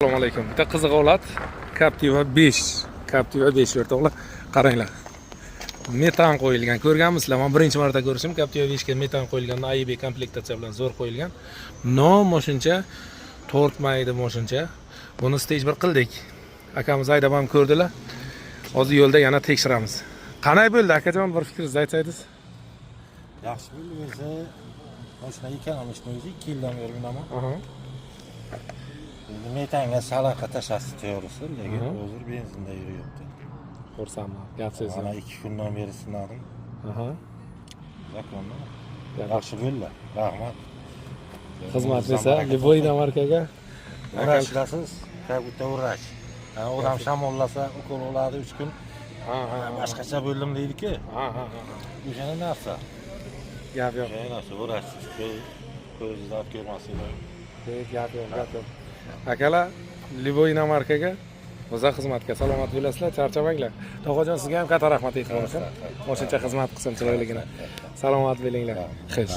Assalomu alaykum. Bitta qiziq holat. Captiva 5 o'rtoqlar. Qaranglar. Metan qo'yilgan. Ko'rganmisizlar? Men birinchi marta ko'rishim. Captiva 5 ga metan qo'yilgan, AIB komplektatsiya bilan zo'r qo'yilgan. Moshincha tortmaydi moshincha. Buni stage 1 qildik. Akamiz haydab ham ko'rdilar. Hozir yo'lda yana tekshiramiz. Qanday bo'ldi akajon, bir fikringizni aytsangiz? Yaxshi bo'ldi bo'lsa, mashina ekanimizning o'zi 2 yildan beri minaman. Endi metanga salaqa tashasi to'g'risi, lekin hozir benzinda yuryapti. Xursandman. Gapsiz. Mana 2 kundan beri sinadim. Zakonni. Yaxshi bo'ldi. Rahmat. Xizmat esa Liboyna markaga uğraşlasınız. Как будто uğraş. Odam shamollasa, ukol oladi 3 kun. Boshqacha bo'ldim deydi-ki. O'shani narsa. Gap yo'q. Narsa uğraşsiz. Ko'zingizdan ko'rmasinglar. Gap yo'q. Akalar, Liboyna markaga o'za xizmatga salomat bo'lasizlar, charchamanglar. Tog'ajon, sizga ham katta rahmat aytmoqchiman. Moshincha xizmat qilsin chiroyligina. Salomat bo'linglar. Xish.